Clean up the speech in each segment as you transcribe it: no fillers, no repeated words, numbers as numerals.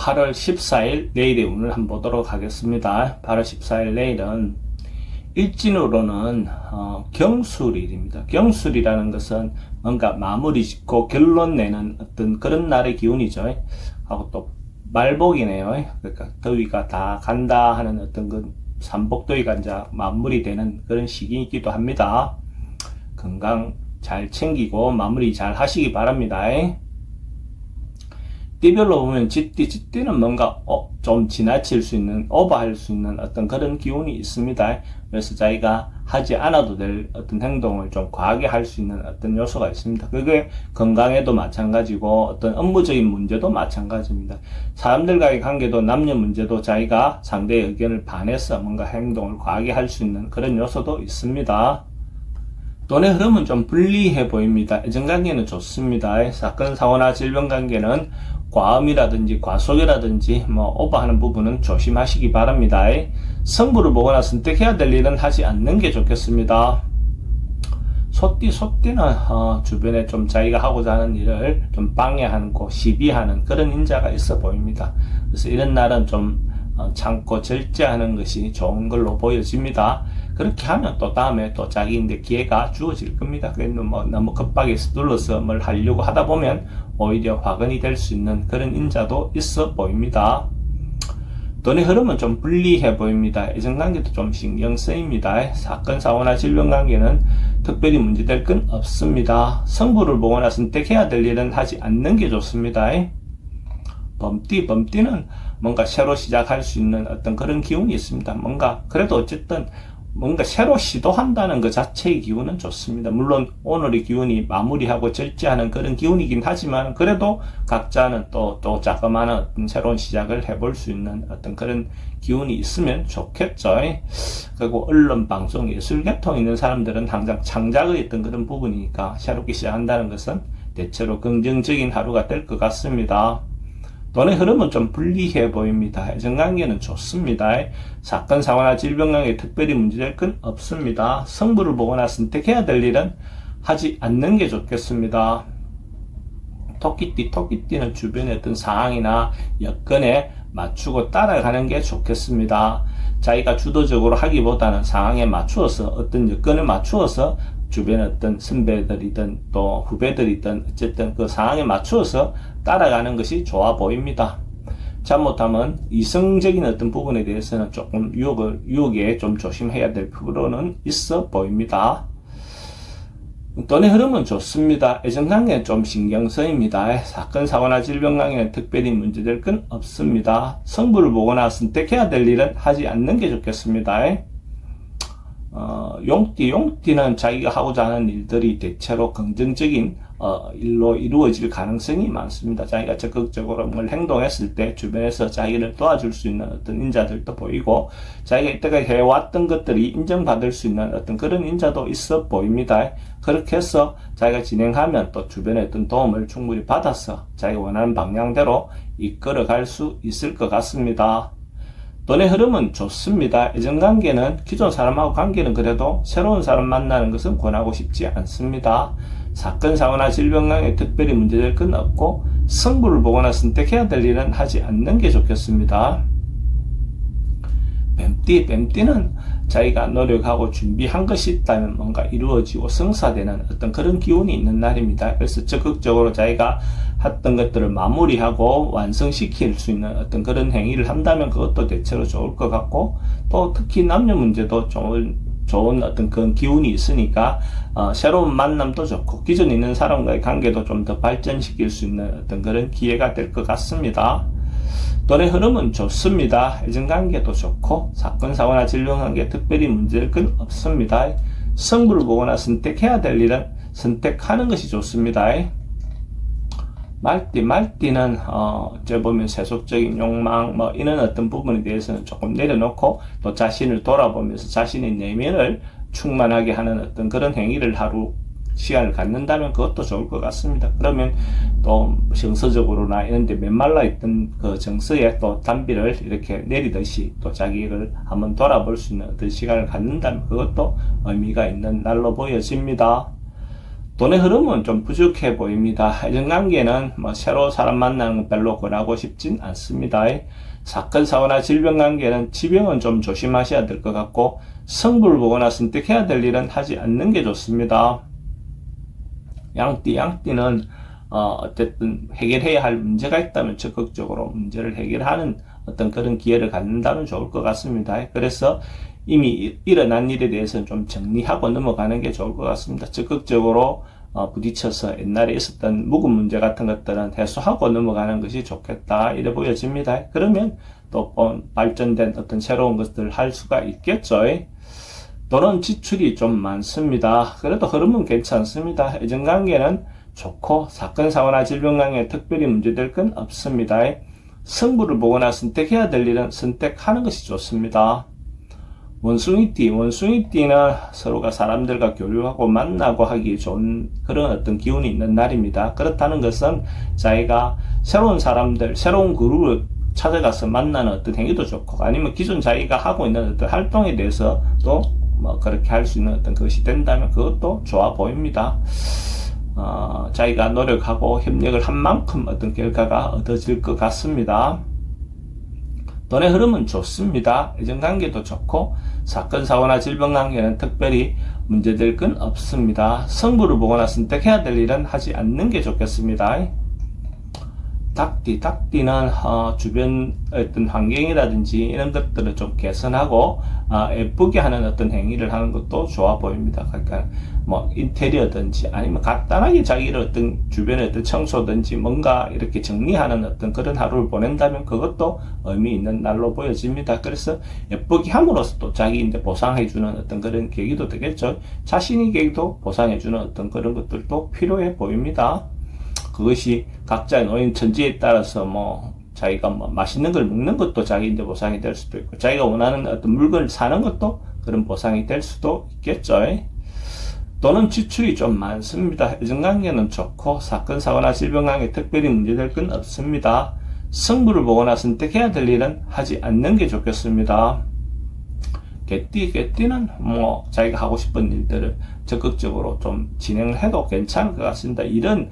8월 14일 내일의 운을 한번 보도록 하겠습니다. 8월 14일 내일은 일진으로는 경술일입니다. 경술이라는 것은 뭔가 마무리 짓고 결론 내는 어떤 그런 날의 기운이죠. 하고 또 말복이네요. 그러니까 더위가 다 간다 하는 어떤 그 삼복더위가 이제 마무리되는 그런 시기이기도 합니다. 건강 잘 챙기고 마무리 잘 하시기 바랍니다. 띠별로 보면 쥐띠는 뭔가 좀 지나칠 수 있는, 오버할 수 있는 어떤 그런 기운이 있습니다. 그래서 자기가 하지 않아도 될 어떤 행동을 좀 과하게 할 수 있는 어떤 요소가 있습니다. 그게 건강에도 마찬가지고 어떤 업무적인 문제도 마찬가지입니다. 사람들과의 관계도 남녀 문제도 자기가 상대의 의견을 반해서 뭔가 행동을 과하게 할 수 있는 그런 요소도 있습니다. 돈의 흐름은 좀 불리해 보입니다. 애정관계는 좋습니다. 사건, 사고나 질병관계는 과음이라든지 과속이라든지 오버하는 부분은 조심하시기 바랍니다. 성부를 보거나 선택해야 될 일은 하지 않는 게 좋겠습니다. 소띠는 주변에 좀 자기가 하고자 하는 일을 좀 방해하고 시비하는 그런 인자가 있어 보입니다. 그래서 이런 날은 좀 참고 절제하는 것이 좋은 걸로 보여집니다. 그렇게 하면 또 다음에 또 자기인데 기회가 주어질 겁니다. 너무 급하게 서둘러서 뭘 하려고 하다 보면 오히려 화근이 될 수 있는 그런 인자도 있어 보입니다. 돈의 흐름은 좀 불리해 보입니다. 애정관계도 좀 신경 쓰입니다. 사건, 사고나 질병관계는 특별히 문제될 건 없습니다. 성부를 보거나 선택해야 될 일은 하지 않는 게 좋습니다. 범띠는 뭔가 새로 시작할 수 있는 어떤 그런 기운이 있습니다. 그래도 어쨌든 뭔가 새로 시도한다는 것 자체의 기운은 좋습니다. 물론 오늘의 기운이 마무리하고 절제하는 그런 기운이긴 하지만 그래도 각자는 또 자그마한 어떤 새로운 시작을 해볼 수 있는 어떤 그런 기운이 있으면 좋겠죠. 그리고 언론, 방송, 예술 계통 있는 사람들은 항상 창작의 어떤 그런 부분이니까 새롭게 시작한다는 것은 대체로 긍정적인 하루가 될 것 같습니다. 돈의 흐름은 좀 불리해 보입니다. 애정관계는 좋습니다. 사건, 사고나 질병관계에 특별히 문제될 건 없습니다. 성부를 보거나 선택해야 될 일은 하지 않는 게 좋겠습니다. 토끼띠는 주변의 어떤 상황이나 여건에 맞추고 따라가는 게 좋겠습니다. 자기가 주도적으로 하기보다는 상황에 맞추어서 어떤 여건에 맞추어서 주변의 어떤 선배들이든 또 후배들이든 어쨌든 그 상황에 맞추어서 따라가는 것이 좋아 보입니다. 잘못하면 이성적인 어떤 부분에 대해서는 조금 유혹에 좀 조심해야 될 필요는 있어 보입니다. 돈의 흐름은 좋습니다. 애정관계는 좀 신경 쓰입니다. 사건, 사고나 질병관계는 특별히 문제될 건 없습니다. 성부를 보거나 선택해야 될 일은 하지 않는 게 좋겠습니다. 용띠는 자기가 하고자 하는 일들이 대체로 긍정적인 일로 이루어질 가능성이 많습니다. 자기가 적극적으로 뭘 행동했을 때 주변에서 자기를 도와줄 수 있는 어떤 인자들도 보이고 자기가 이때까지 해왔던 것들이 인정받을 수 있는 어떤 그런 인자도 있어 보입니다. 그렇게 해서 자기가 진행하면 또 주변의 어떤 도움을 충분히 받아서 자기가 원하는 방향대로 이끌어갈 수 있을 것 같습니다. 돈의 흐름은 좋습니다. 애정관계는 기존 사람하고 관계는 그래도 새로운 사람 만나는 것은 권하고 싶지 않습니다. 사건, 사고나 질병관계에 특별히 문제될 건 없고 성부를 보거나 선택해야 될 일은 하지 않는 게 좋겠습니다. 뱀띠는 자기가 노력하고 준비한 것이 있다면 뭔가 이루어지고 성사되는 어떤 그런 기운이 있는 날입니다. 그래서 적극적으로 자기가 했던 것들을 마무리하고 완성시킬 수 있는 어떤 그런 행위를 한다면 그것도 대체로 좋을 것 같고 또 특히 남녀 문제도 좋은 어떤 그런 기운이 있으니까 새로운 만남도 좋고 기존에 있는 사람과의 관계도 좀 더 발전시킬 수 있는 어떤 그런 기회가 될 것 같습니다. 돈의 흐름은 좋습니다. 애정관계도 좋고 사건, 사고나 질병관계 특별히 문제될 건 없습니다. 성부를 보거나 선택해야 될 일은 선택하는 것이 좋습니다. 말띠는 어째 보면 세속적인 욕망 이런 어떤 부분에 대해서는 조금 내려놓고 또 자신을 돌아보면서 자신의 내면을 충만하게 하는 어떤 그런 행위를 하루 시간을 갖는다면 그것도 좋을 것 같습니다. 그러면 또 정서적으로나 이런 데 메말라 있던 그 정서에 또 단비를 이렇게 내리듯이 또 자기를 한번 돌아볼 수 있는 어떤 시간을 갖는다면 그것도 의미가 있는 날로 보여집니다. 돈의 흐름은 좀 부족해 보입니다. 애정관계는 뭐 새로 사람 만나는 건 별로 권하고 싶진 않습니다. 사건, 사고나 질병 관계는 지병은 좀 조심하셔야 될 것 같고, 성부를 보거나 선택해야 될 일은 하지 않는 게 좋습니다. 양띠는 어쨌든 해결해야 할 문제가 있다면 적극적으로 문제를 해결하는 어떤 그런 기회를 갖는다면 좋을 것 같습니다. 그래서 이미 일어난 일에 대해서는 좀 정리하고 넘어가는 게 좋을 것 같습니다. 적극적으로 부딪혀서 옛날에 있었던 묵은 문제 같은 것들은 해소하고 넘어가는 것이 좋겠다 이래 보여집니다. 그러면 또 발전된 어떤 새로운 것들을 할 수가 있겠죠. 돈은 지출이 좀 많습니다. 그래도 흐름은 괜찮습니다. 애정관계는 좋고 사건, 사고나 질병 관계에 특별히 문제될 건 없습니다. 승부를 보거나 선택해야 될 일은 선택하는 것이 좋습니다. 원숭이띠는 서로가 사람들과 교류하고 만나고 하기 좋은 그런 어떤 기운이 있는 날입니다. 그렇다는 것은 자기가 새로운 사람들, 새로운 그룹을 찾아가서 만나는 어떤 행위도 좋고, 아니면 기존 자기가 하고 있는 어떤 활동에 대해서도 뭐 그렇게 할 수 있는 어떤 것이 된다면 그것도 좋아 보입니다. 자기가 노력하고 협력을 한 만큼 어떤 결과가 얻어질 것 같습니다. 돈의 흐름은 좋습니다. 애정관계도 좋고 사건, 사고나 질병 관계는 특별히 문제될 건 없습니다. 성부를 보거나 선택해야 될 일은 하지 않는 게 좋겠습니다. 닭띠는 주변 어떤 환경이라든지 이런 것들을 좀 개선하고 예쁘게 하는 어떤 행위를 하는 것도 좋아 보입니다. 그러니까 뭐 인테리어든지 아니면 간단하게 자기를 어떤 주변의 어떤 청소든지 뭔가 이렇게 정리하는 어떤 그런 하루를 보낸다면 그것도 의미 있는 날로 보여집니다. 그래서 예쁘게 함으로써 또 자기인데 보상해주는 어떤 그런 계기도 되겠죠. 자신에게도 보상해주는 어떤 그런 것들도 필요해 보입니다. 그것이 각자의 노인 천지에 따라서 자기가 맛있는 걸 먹는 것도 자기인데 보상이 될 수도 있고, 자기가 원하는 어떤 물건을 사는 것도 그런 보상이 될 수도 있겠죠. 돈은 지출이 좀 많습니다. 애정관계는 좋고 사건, 사고나 질병 관계 특별히 문제될 건 없습니다. 승부를 보거나 선택해야 될 일은 하지 않는 게 좋겠습니다. 개띠는 자기가 하고 싶은 일들을 적극적으로 좀 진행을 해도 괜찮을 것 같습니다. 일은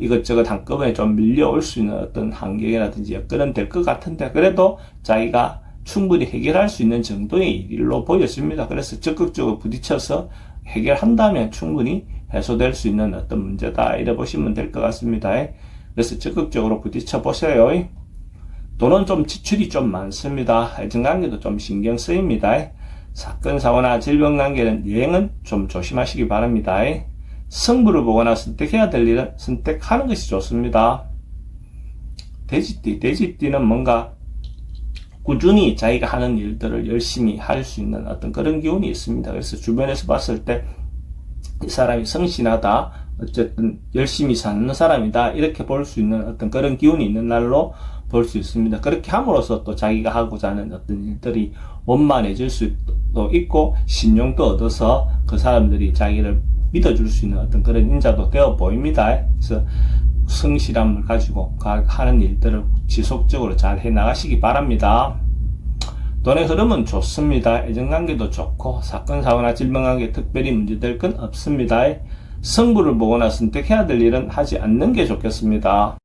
이것저것 한꺼번에 좀 밀려올 수 있는 어떤 환경이라든지 여건은 될 것 같은데, 그래도 자기가 충분히 해결할 수 있는 정도의 일로 보여집니다. 그래서 적극적으로 부딪혀서 해결한다면 충분히 해소될 수 있는 어떤 문제다 이래 보시면 될 것 같습니다. 그래서 적극적으로 부딪혀 보세요. 돈은 좀 지출이 좀 많습니다. 애정관계도 좀 신경 쓰입니다. 사건, 사고나 질병 관계는 여행은 좀 조심하시기 바랍니다. 성부를 보거나 선택해야 될 일은 선택하는 것이 좋습니다. 돼지띠는 뭔가 꾸준히 자기가 하는 일들을 열심히 할 수 있는 어떤 그런 기운이 있습니다. 그래서 주변에서 봤을 때 이 사람이 성실하다, 어쨌든 열심히 사는 사람이다 이렇게 볼 수 있는 어떤 그런 기운이 있는 날로 볼 수 있습니다. 그렇게 함으로써 또 자기가 하고자 하는 어떤 일들이 원만해질 수도 있고 신용도 얻어서 그 사람들이 자기를 믿어줄 수 있는 어떤 그런 인자도 되어 보입니다. 그래서 성실함을 가지고 하는 일들을 지속적으로 잘 해나가시기 바랍니다. 돈의 흐름은 좋습니다. 애정관계도 좋고 사건, 사고나 질병 관계 특별히 문제될 건 없습니다. 승부를 보거나 선택해야 될 일은 하지 않는 게 좋겠습니다.